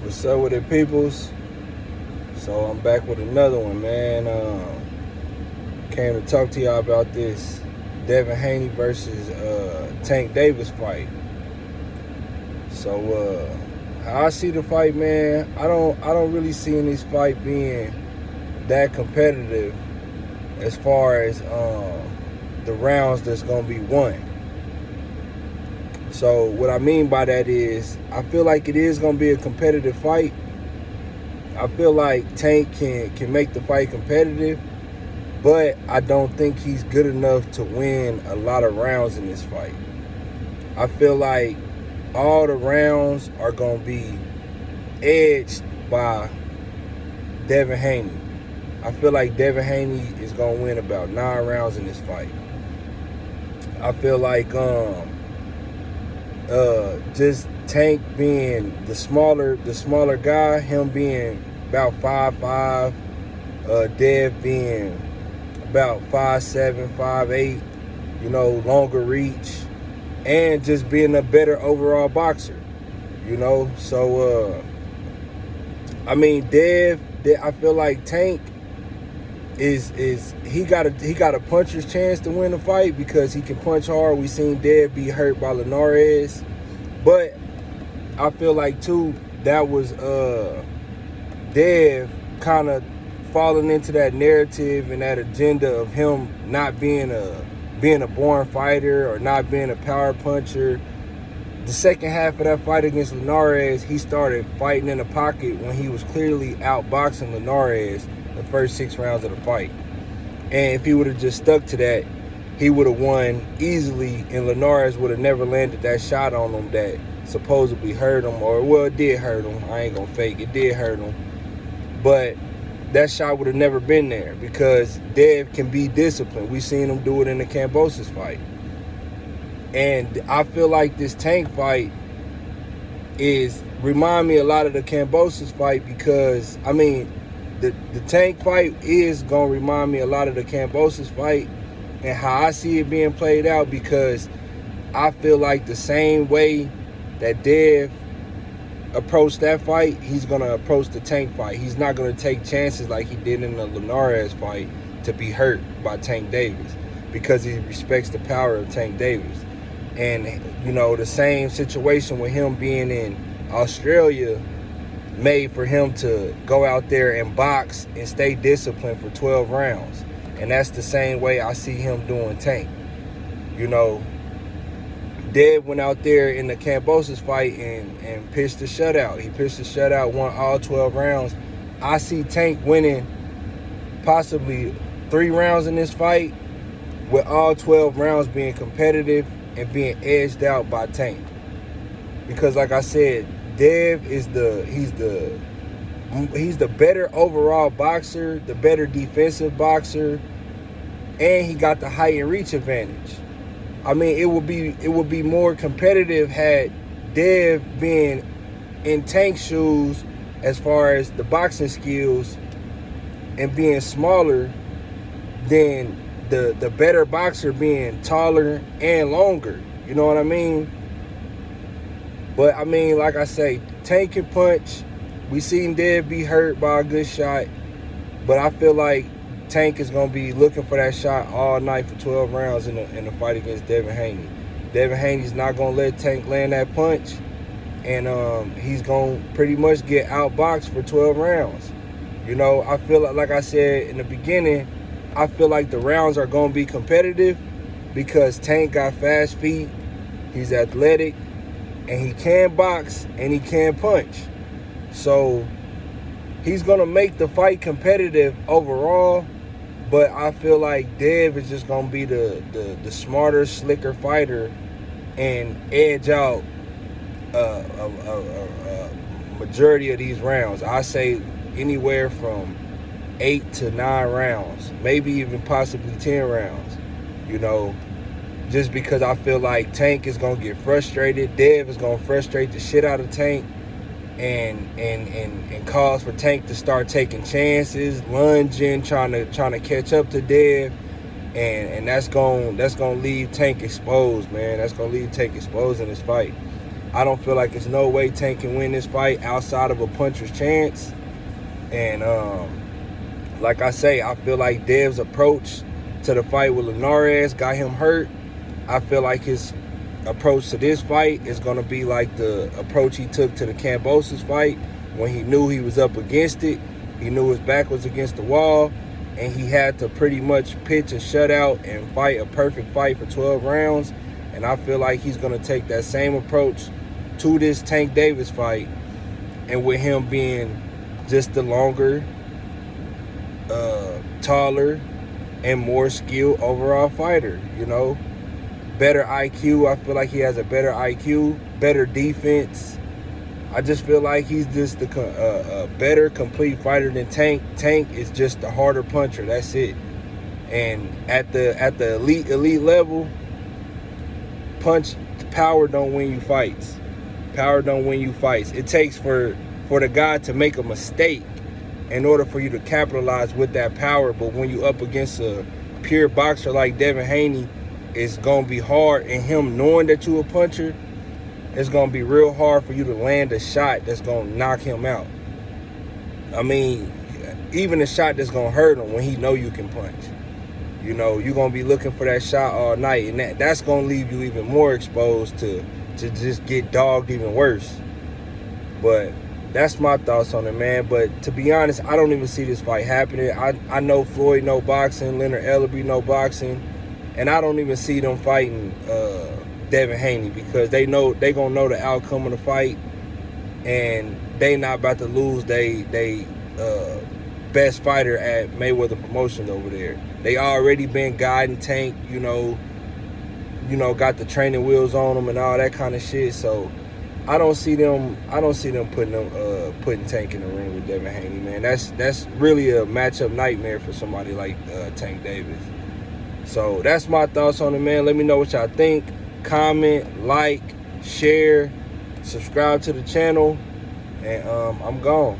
What's up with it, peoples? So I'm back with another one, man. Came to talk to y'all about this Devin Haney versus Tank Davis fight. So how I see the fight, man, I don't really see in this fight being that competitive as far as the rounds that's gonna be won. So what I mean by that is I feel like it is gonna be a competitive fight. I feel like Tank can make the fight competitive, but I don't think he's good enough to win a lot of rounds in this fight. I feel like all the rounds are going to be edged by Devin Haney. I feel like Devin Haney is going to win about 9 rounds in this fight. I feel like just Tank being the smaller guy, him being about 5'5", Dev being about 5'7", 5'8", longer reach, and just being a better overall boxer, So I mean, Dev, I feel like Tank is he got a puncher's chance to win the fight because he can punch hard. We seen Dev be hurt by Linares, but I feel like too that was Dev kind of falling into that narrative and that agenda of him not being a born fighter or not being a power puncher. The second half of that fight against Linares, he started fighting in the pocket when he was clearly outboxing Linares the first 6 rounds of the fight. And if he would have just stuck to that, he would have won easily, and Linares would have never landed that shot on him that supposedly hurt him, well, it did hurt him. I ain't gonna fake it, did hurt him. But that shot would have never been there because Dev can be disciplined. We seen him do it in the Kambosos fight. And I feel like this Tank fight remind me a lot of the Kambosos fight because, I mean, the Tank fight is going to remind me a lot of the Kambosos fight and how I see it being played out because I feel like the same way that Dev approached that fight, he's going to approach the Tank fight. He's not going to take chances like he did in the Linares fight to be hurt by Tank Davis because he respects the power of Tank Davis. And, the same situation with him being in Australia made for him to go out there and box and stay disciplined for 12 rounds. And that's the same way I see him doing Tank. Dev went out there in the Kambosos fight and pitched the shutout. He pitched the shutout, won all 12 rounds. I see Tank winning possibly 3 rounds in this fight with all 12 rounds being competitive and being edged out by Tank. Because like I said, Dev is he's the better overall boxer, the better defensive boxer, and he got the height and reach advantage. I mean, it would be more competitive had Dev been in Tank's shoes as far as the boxing skills and being smaller than the better boxer being taller and longer. You know what I mean? But I mean, like I say, Tank can punch. We seen Dev be hurt by a good shot, but I feel like Tank is going to be looking for that shot all night for 12 rounds in the fight against Devin Haney. Devin Haney's not going to let Tank land that punch, and he's going to pretty much get outboxed for 12 rounds. I feel like I said in the beginning, I feel like the rounds are going to be competitive because Tank got fast feet, he's athletic, and he can box and he can punch. So he's going to make the fight competitive overall, but I feel like Dev is just going to be the smarter, slicker fighter and edge out a majority of these rounds. I say anywhere from 8 to 9 rounds, maybe even possibly 10 rounds, just because I feel like Tank is going to get frustrated. Dev is going to frustrate the shit out of Tank and cause for Tank to start taking chances, lunging, trying to catch up to Dev, and that's going to leave Tank exposed, man. That's going to leave Tank exposed in this fight. I don't feel like there's no way Tank can win this fight outside of a puncher's chance. And like I say, I feel like Dev's approach to the fight with Linares got him hurt. I feel like his approach to this fight is going to be like the approach he took to the Kambosos fight when he knew he was up against it. He knew his back was against the wall, and he had to pretty much pitch a shutout and fight a perfect fight for 12 rounds. And I feel like he's going to take that same approach to this Tank Davis fight, and with him being just the longer, taller, and more skilled overall fighter, you know. Better IQ. I feel like he has a better IQ, better defense. I just feel like he's just a better complete fighter than Tank. Tank is just a harder puncher. That's it. And at the elite level, power don't win you fights. Power don't win you fights. It takes for the guy to make a mistake in order for you to capitalize with that power. But when you up against a pure boxer like Devin Haney, it's going to be hard. And him knowing that you a puncher, it's going to be real hard for you to land a shot that's going to knock him out. I mean, even a shot that's going to hurt him when he know you can punch. You know, you're going to be looking for that shot all night, and that's going to leave you even more exposed to just get dogged even worse. But that's my thoughts on it, man. But to be honest, I don't even see this fight happening. I know Floyd no boxing, Leonard Ellerby no boxing, and I don't even see them fighting Devin Haney, because they know they gonna know the outcome of the fight, and they not about to lose they best fighter at Mayweather Promotions over there. They already been guiding Tank, you know, got the training wheels on them and all that kind of shit. So I don't see them putting Tank in the ring with Devin Haney, man. That's really a matchup nightmare for somebody like Tank Davis. So that's my thoughts on it, man. Let me know what y'all think. Comment, like, share, subscribe to the channel, and I'm gone.